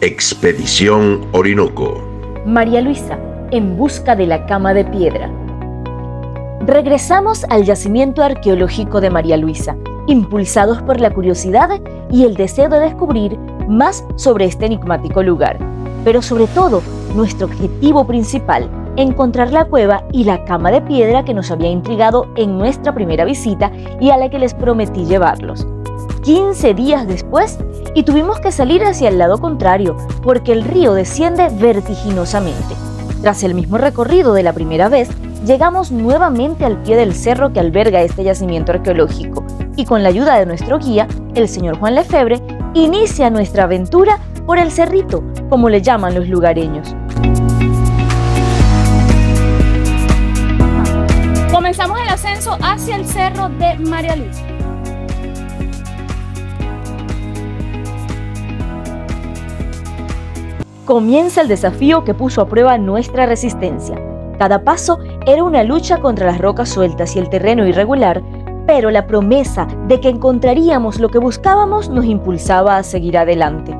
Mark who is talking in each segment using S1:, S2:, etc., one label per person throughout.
S1: Expedición Orinoco.
S2: María Luisa, en busca de la cama de piedra. Regresamos al yacimiento arqueológico de María Luisa, impulsados por la curiosidad y el deseo de descubrir más sobre este enigmático lugar. Pero sobre todo, nuestro objetivo principal, encontrar la cueva y la cama de piedra que nos había intrigado en nuestra primera visita y a la que les prometí llevarlos. 15 días después, y tuvimos que salir hacia el lado contrario, porque el río desciende vertiginosamente. Tras el mismo recorrido de la primera vez, llegamos nuevamente al pie del cerro que alberga este yacimiento arqueológico, y con la ayuda de nuestro guía, el señor Juan Lefebvre, inicia nuestra aventura por el cerrito, como le llaman los lugareños.
S3: Comenzamos el ascenso hacia el cerro de María Luisa.
S2: Comienza el desafío que puso a prueba nuestra resistencia. Cada paso era una lucha contra las rocas sueltas y el terreno irregular, pero la promesa de que encontraríamos lo que buscábamos nos impulsaba a seguir adelante.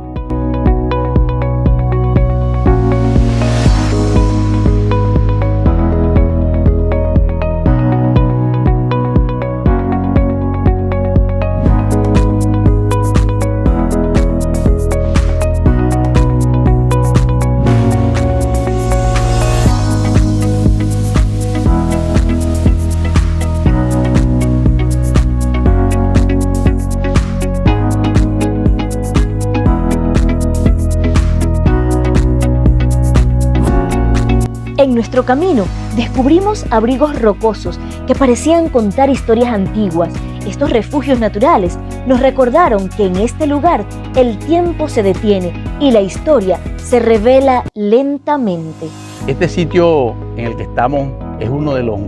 S2: En nuestro camino descubrimos abrigos rocosos que parecían contar historias antiguas. Estos refugios naturales nos recordaron que en este lugar el tiempo se detiene y la historia se revela lentamente.
S4: Este sitio en el que estamos es uno de los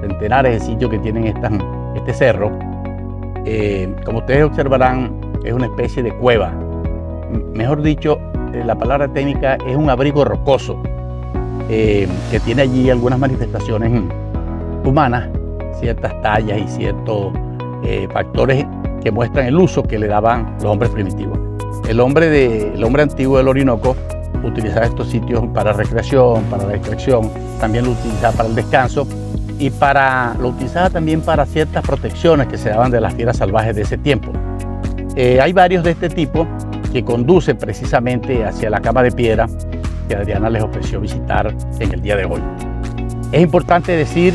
S4: centenares de sitios que tienen este cerro. Como ustedes observarán, es una especie de cueva. Mejor dicho, la palabra técnica es un abrigo rocoso. Que tiene allí algunas manifestaciones humanas, ciertas tallas y ciertos factores que muestran el uso que le daban los hombres primitivos. El hombre antiguo del Orinoco utilizaba estos sitios para recreación, para la extracción, también lo utilizaba para el descanso y lo utilizaba también para ciertas protecciones que se daban de las fieras salvajes de ese tiempo. Hay varios de este tipo que conducen precisamente hacia la cama de piedra que Adriana les ofreció visitar en el día de hoy. Es importante decir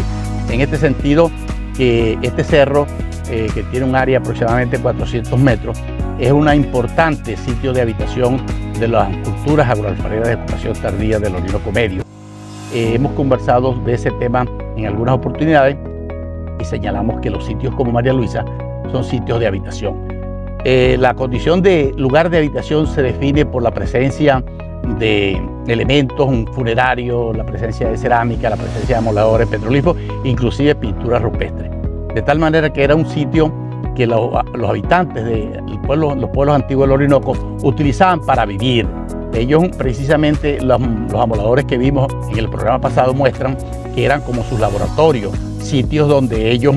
S4: en este sentido que este cerro, que tiene un área de aproximadamente 400 metros, es un importante sitio de habitación de las culturas agroalfareras de ocupación tardía del Orinoco Medio. Hemos conversado de ese tema en algunas oportunidades y señalamos que los sitios como María Luisa son sitios de habitación. La condición de lugar de habitación se define por la presencia de elementos funerarios, la presencia de cerámica, la presencia de amoladores petrolíferos, inclusive pinturas rupestres. De tal manera que era un sitio que los habitantes los pueblos antiguos del Orinoco utilizaban para vivir. Ellos, precisamente, los amoladores que vimos en el programa pasado muestran que eran como sus laboratorios, sitios donde ellos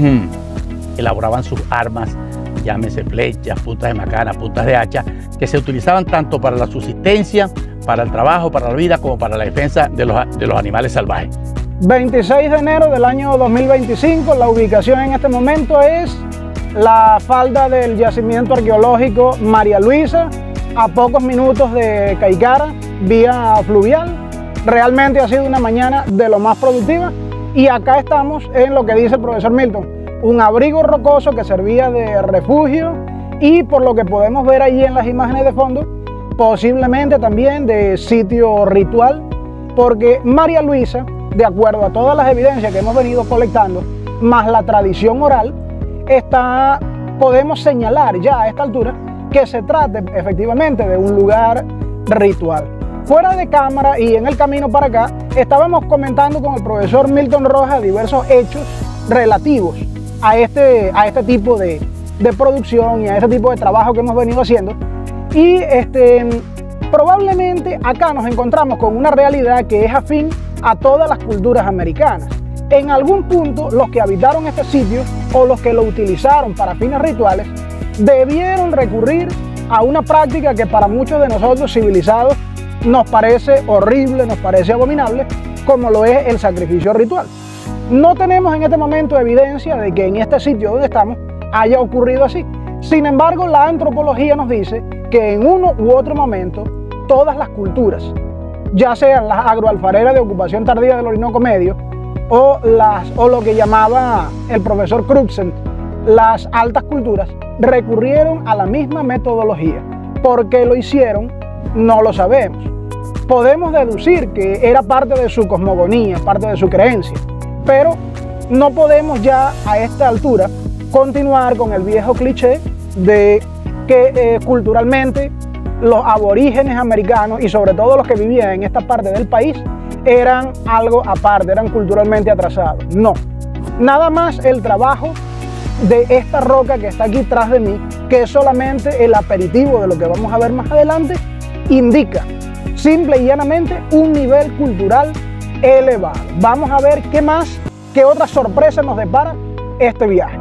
S4: elaboraban sus armas, llámese flechas, puntas de macana, puntas de hacha, que se utilizaban tanto para la subsistencia, para el trabajo, para la vida, como para la defensa de los animales salvajes.
S5: 26 de enero del año 2025, la ubicación en este momento es la falda del yacimiento arqueológico María Luisa, a pocos minutos de Caicara, vía fluvial. Realmente ha sido una mañana de lo más productiva y acá estamos en lo que dice el profesor Milton, un abrigo rocoso que servía de refugio y, por lo que podemos ver allí en las imágenes de fondo, posiblemente también de sitio ritual, porque María Luisa, de acuerdo a todas las evidencias que hemos venido colectando, más la tradición oral, podemos señalar ya a esta altura que se trata efectivamente de un lugar ritual. Fuera de cámara y en el camino para acá, estábamos comentando con el profesor Milton Rojas diversos hechos relativos a este tipo de producción y a este tipo de trabajo que hemos venido haciendo. Y probablemente acá nos encontramos con una realidad que es afín a todas las culturas americanas. En algún punto, los que habitaron este sitio o los que lo utilizaron para fines rituales debieron recurrir a una práctica que para muchos de nosotros civilizados nos parece horrible, nos parece abominable, como lo es el sacrificio ritual. No tenemos en este momento evidencia de que en este sitio donde estamos haya ocurrido así. Sin embargo, la antropología nos dice que en uno u otro momento todas las culturas, ya sean las agroalfareras de ocupación tardía del Orinoco Medio o lo que llamaba el profesor Cruikshank, las altas culturas, recurrieron a la misma metodología. ¿Por qué lo hicieron? No lo sabemos. Podemos deducir que era parte de su cosmogonía, parte de su creencia, pero no podemos ya a esta altura continuar con el viejo cliché de que culturalmente los aborígenes americanos y sobre todo los que vivían en esta parte del país eran algo aparte, eran culturalmente atrasados. No, nada más el trabajo de esta roca que está aquí tras de mí, que es solamente el aperitivo de lo que vamos a ver más adelante, indica simple y llanamente un nivel cultural elevado. Vamos a ver qué más, qué otras sorpresas nos depara este viaje.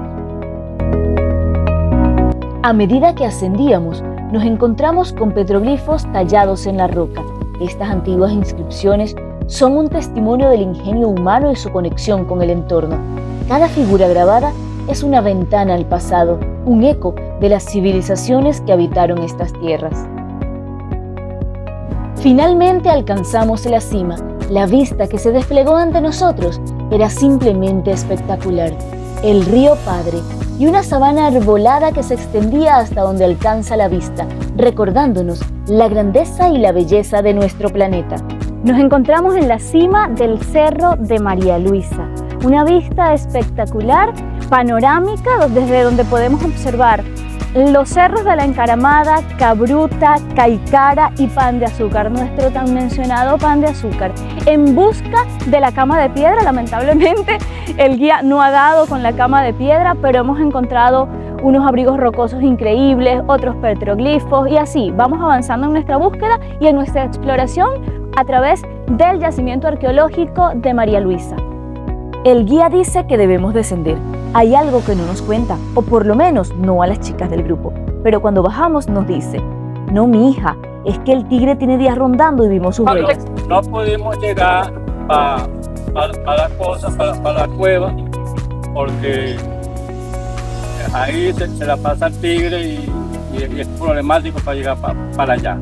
S2: A medida que ascendíamos, nos encontramos con petroglifos tallados en la roca. Estas antiguas inscripciones son un testimonio del ingenio humano y su conexión con el entorno. Cada figura grabada es una ventana al pasado, un eco de las civilizaciones que habitaron estas tierras. Finalmente alcanzamos la cima. La vista que se desplegó ante nosotros era simplemente espectacular. El río Padre y una sabana arbolada que se extendía hasta donde alcanza la vista, recordándonos la grandeza y la belleza de nuestro planeta.
S3: Nos encontramos en la cima del Cerro de María Luisa, una vista espectacular, panorámica, desde donde podemos observar los cerros de la Encaramada, Cabruta, Caicara y Pan de Azúcar, nuestro tan mencionado Pan de Azúcar. En busca de la cama de piedra, lamentablemente el guía no ha dado con la cama de piedra, pero hemos encontrado unos abrigos rocosos increíbles, otros petroglifos y así vamos avanzando en nuestra búsqueda y en nuestra exploración a través del yacimiento arqueológico de María Luisa.
S2: El guía dice que debemos descender. Hay algo que no nos cuenta, o por lo menos no a las chicas del grupo. Pero cuando bajamos nos dice: no, mi hija, es que el tigre tiene días rondando y vimos sus huellas.
S1: No pudimos llegar para la cueva, porque ahí se la pasa el tigre y es problemático para llegar para allá.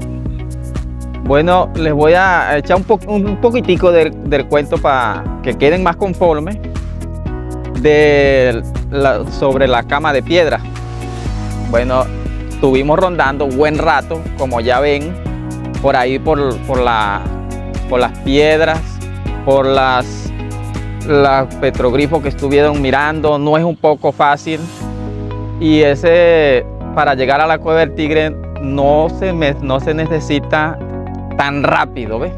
S6: Bueno, les voy a echar un poquitico del cuento para que queden más conformes sobre la cama de piedra. Bueno, estuvimos rondando buen rato, como ya ven, por ahí por las piedras, por los petroglifos que estuvieron mirando. No es un poco fácil, y para llegar a la cueva del tigre no se necesita tan rápido, ¿ves?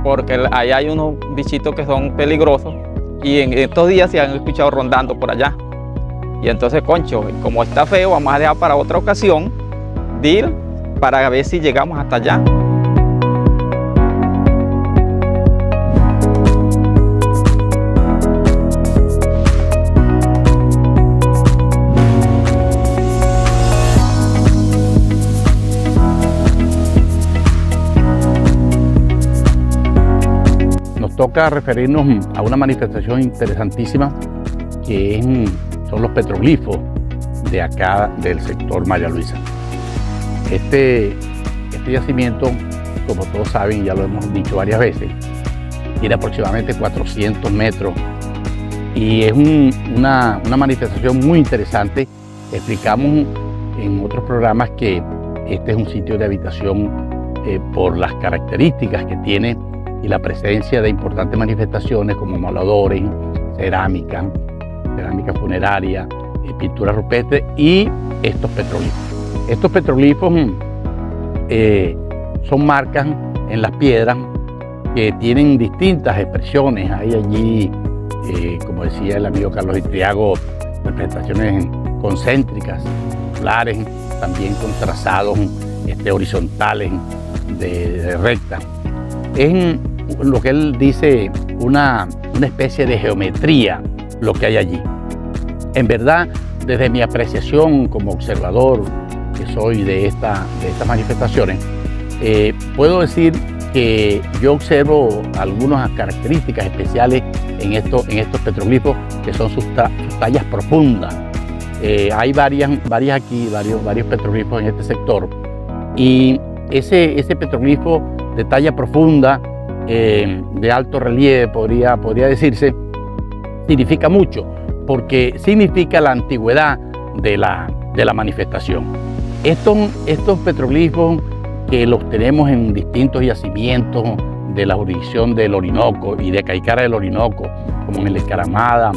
S6: Porque ahí hay unos bichitos que son peligrosos y en estos días se han escuchado rondando por allá. Y entonces, concho, como está feo, vamos a dejar para otra ocasión, Dil, para ver si llegamos hasta allá.
S4: Toca referirnos a una manifestación interesantísima que son los petroglifos de acá del sector María Luisa. Este yacimiento, como todos saben, ya lo hemos dicho varias veces, tiene aproximadamente 400 metros y es una manifestación muy interesante. Explicamos en otros programas que este es un sitio de habitación por las características que tiene y la presencia de importantes manifestaciones como moladores, cerámica funeraria, pintura rupestre y estos petroglifos. Estos petroglifos son marcas en las piedras que tienen distintas expresiones. Hay allí, como decía el amigo Carlos Itriago, representaciones concéntricas, circulares, también con trazados horizontales de recta. Es lo que él dice una especie de geometría lo que hay allí. En verdad, desde mi apreciación como observador, que hoy de estas manifestaciones, puedo decir que yo observo algunas características especiales en estos petroglifos, que son sus tallas profundas. Hay varios petroglifos en este sector, y ese petroglifo de talla profunda, de alto relieve, podría decirse, significa mucho, porque significa la antigüedad de la manifestación. Estos petroglifos, que los tenemos en distintos yacimientos de la jurisdicción del Orinoco y de Caicara del Orinoco, como en el Encaramada,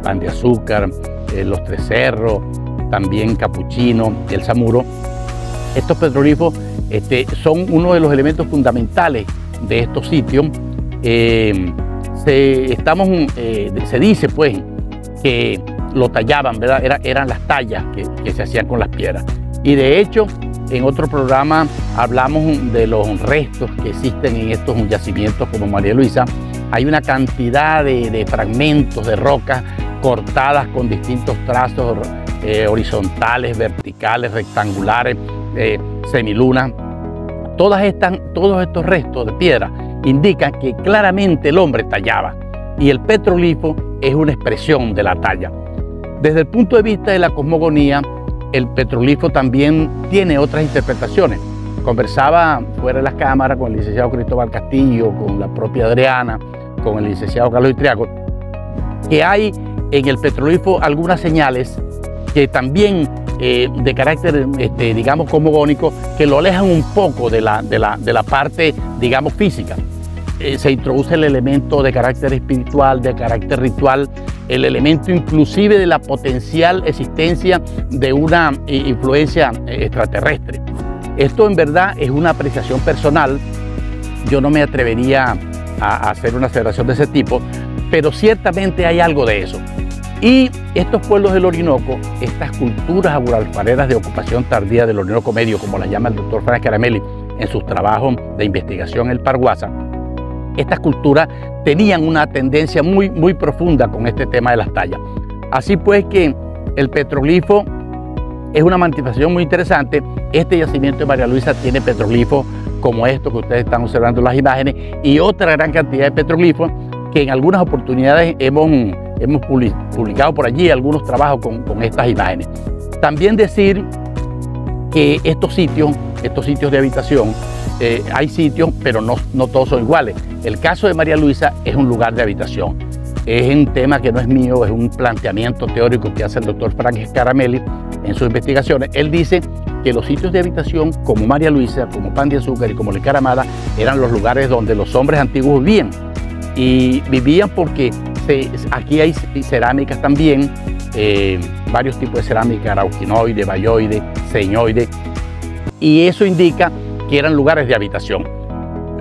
S4: Pan de Azúcar, Los Tres Cerros, también Capuchino, El Samuro. Estos petroglifos son uno de los elementos fundamentales de estos sitios. Se dice pues que lo tallaban, ¿verdad? Eran las tallas que se hacían con las piedras. Y de hecho, en otro programa hablamos de los restos que existen en estos yacimientos como María Luisa. Hay una cantidad de fragmentos de rocas cortadas con distintos trazos horizontales, verticales, rectangulares, semilunas. Todos estos restos de piedra indican que claramente el hombre tallaba, y el petroglifo es una expresión de la talla. Desde el punto de vista de la cosmogonía, el petroglifo también tiene otras interpretaciones. Conversaba fuera de las cámaras con el licenciado Cristóbal Castillo, con la propia Adriana, con el licenciado Carlos Itriago, que hay en el petroglifo algunas señales que también de carácter, digamos, cosmogónico, que lo alejan un poco de la parte, digamos, física. Se introduce el elemento de carácter espiritual, de carácter ritual, el elemento inclusive de la potencial existencia de una influencia extraterrestre. Esto en verdad es una apreciación personal. Yo no me atrevería a hacer una aseveración de ese tipo, pero ciertamente hay algo de eso. Y estos pueblos del Orinoco, estas culturas agroalfareras de ocupación tardía del Orinoco Medio, como la llama el doctor Frank Scaramelli en sus trabajos de investigación en el Parguasa, estas culturas tenían una tendencia muy profunda con este tema de las tallas. Así pues que el petroglifo es una manifestación muy interesante. Este yacimiento de María Luisa tiene petroglifos como estos que ustedes están observando en las imágenes, y otra gran cantidad de petroglifos que en algunas oportunidades hemos publicado por allí algunos trabajos con estas imágenes. También decir que estos sitios de habitación, hay sitios, pero no todos son iguales. El caso de María Luisa es un lugar de habitación. Es un tema que no es mío, es un planteamiento teórico que hace el doctor Frank Scaramelli en sus investigaciones. Él dice que los sitios de habitación como María Luisa, como Pan de Azúcar y como el Encaramada eran los lugares donde los hombres antiguos vivían. Y vivían porque aquí hay cerámicas también, varios tipos de cerámica, arauquinoide, bayoide, señoide, y eso indica que eran lugares de habitación.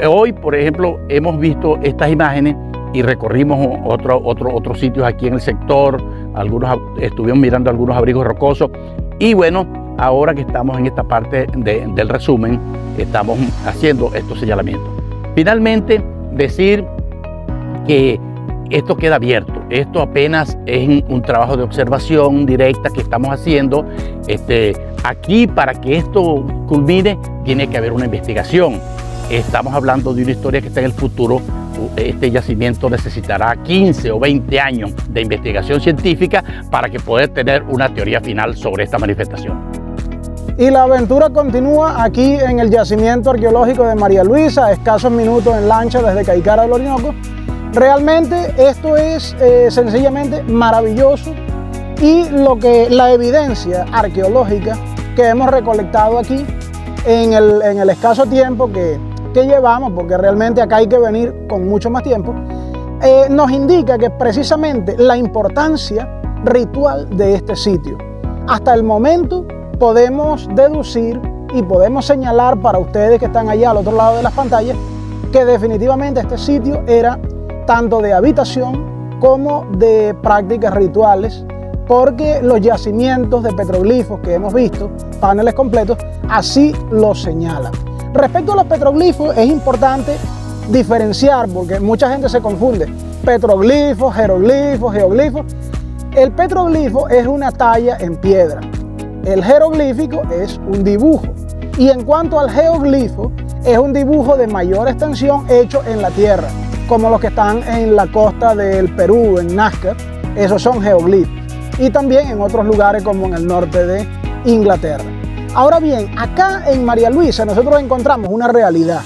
S4: Hoy, por ejemplo, hemos visto estas imágenes y recorrimos otros sitios aquí en el sector, estuvimos mirando algunos abrigos rocosos, y bueno, ahora que estamos en esta parte del resumen, estamos haciendo estos señalamientos. Finalmente, decir que esto queda abierto. Esto apenas es un trabajo de observación directa que estamos haciendo. Aquí, para que esto culmine, tiene que haber una investigación. Estamos hablando de una historia que está en el futuro. Este yacimiento necesitará 15 o 20 años de investigación científica para que poder tener una teoría final sobre esta manifestación.
S5: Y la aventura continúa aquí en el yacimiento arqueológico de María Luisa, a escasos minutos en lancha desde Caicara del Orinoco. Realmente esto es sencillamente maravilloso, y la evidencia arqueológica que hemos recolectado aquí en el escaso tiempo que llevamos, porque realmente acá hay que venir con mucho más tiempo, nos indica que precisamente la importancia ritual de este sitio. Hasta el momento podemos deducir y podemos señalar para ustedes que están allá al otro lado de las pantallas que definitivamente este sitio era tanto de habitación como de prácticas rituales, porque los yacimientos de petroglifos que hemos visto, paneles completos, así lo señalan. Respecto a los petroglifos, es importante diferenciar, porque mucha gente se confunde: petroglifos, jeroglifos, geoglifos. El petroglifo es una talla en piedra. El jeroglífico es un dibujo. Y en cuanto al geoglifo, es un dibujo de mayor extensión hecho en la tierra, como los que están en la costa del Perú, en Nazca. Esos son geoglifos. Y también en otros lugares como en el norte de Inglaterra. Ahora bien, acá en María Luisa nosotros encontramos una realidad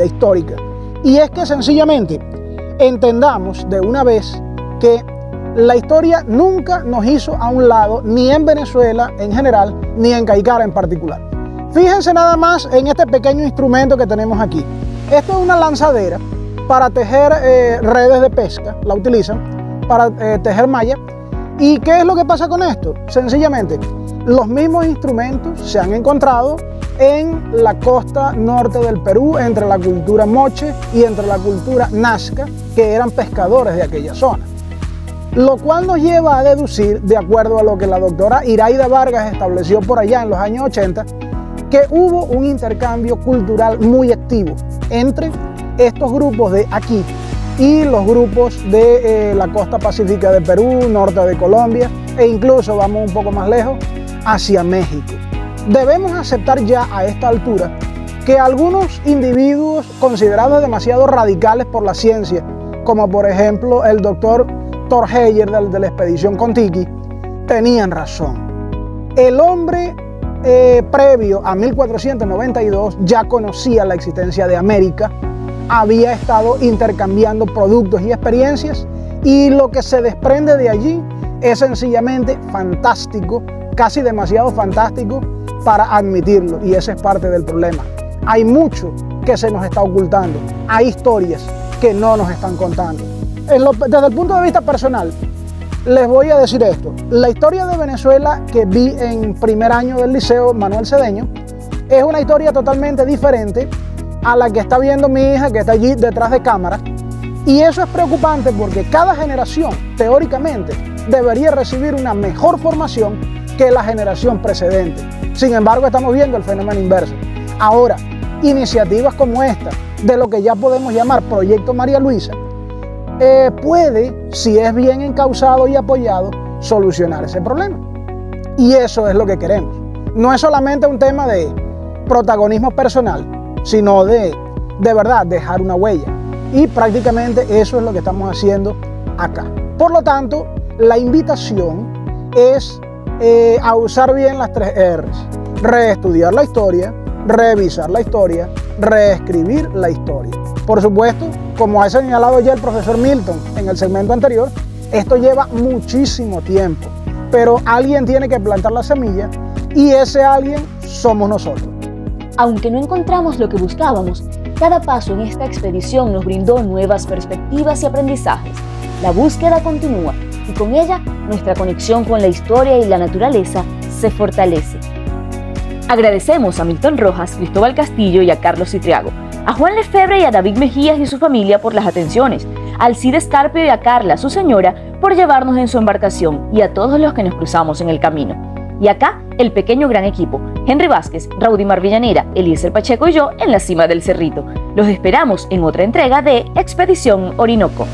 S5: histórica. Y es que sencillamente entendamos de una vez que la historia nunca nos hizo a un lado, ni en Venezuela en general, ni en Caicara en particular. Fíjense nada más en este pequeño instrumento que tenemos aquí. Esto es una lanzadera para tejer redes de pesca, la utilizan para tejer malla. ¿Y qué es lo que pasa con esto? Sencillamente, los mismos instrumentos se han encontrado en la costa norte del Perú, entre la cultura moche y entre la cultura nazca, que eran pescadores de aquella zona. Lo cual nos lleva a deducir, de acuerdo a lo que la doctora Iraida Vargas estableció por allá en los años 80, que hubo un intercambio cultural muy activo entre estos grupos de aquí y los grupos de la costa pacífica de Perú, norte de Colombia e incluso, vamos un poco más lejos, hacia México. Debemos aceptar ya a esta altura que algunos individuos considerados demasiado radicales por la ciencia, como por ejemplo el doctor Thor Heyer de la expedición Kon-Tiki, tenían razón. El hombre previo a 1492 ya conocía la existencia de América, había estado intercambiando productos y experiencias, y lo que se desprende de allí es sencillamente fantástico, casi demasiado fantástico para admitirlo, y ese es parte del problema. Hay mucho que se nos está ocultando, hay historias que no nos están contando. Desde el punto de vista personal, les voy a decir esto. La historia de Venezuela que vi en primer año del liceo Manuel Cedeño es una historia totalmente diferente a la que está viendo mi hija, que está allí detrás de cámara. Y eso es preocupante porque cada generación, teóricamente, debería recibir una mejor formación que la generación precedente. Sin embargo, estamos viendo el fenómeno inverso. Ahora, iniciativas como esta, de lo que ya podemos llamar Proyecto María Luisa, puede, si es bien encauzado y apoyado, solucionar ese problema. Y eso es lo que queremos. No es solamente un tema de protagonismo personal, sino de verdad dejar una huella. Y prácticamente eso es lo que estamos haciendo acá. Por lo tanto, la invitación es a usar bien las 3 R's. Reestudiar la historia, revisar la historia, reescribir la historia. Por supuesto, como ha señalado ya el profesor Milton en el segmento anterior, esto lleva muchísimo tiempo, pero alguien tiene que plantar la semilla y ese alguien somos nosotros.
S2: Aunque no encontramos lo que buscábamos, cada paso en esta expedición nos brindó nuevas perspectivas y aprendizajes. La búsqueda continúa y con ella nuestra conexión con la historia y la naturaleza se fortalece. Agradecemos a Milton Rojas, Cristóbal Castillo y a Carlos Citriago, a Juan Lefebvre y a David Mejías y su familia por las atenciones, a Alcide Escarpio y a Carla, su señora, por llevarnos en su embarcación y a todos los que nos cruzamos en el camino. Y acá, el pequeño gran equipo, Henry Vázquez, Raudimar Villanera, Eliezer Pacheco y yo en la cima del cerrito. Los esperamos en otra entrega de Expedición Orinoco.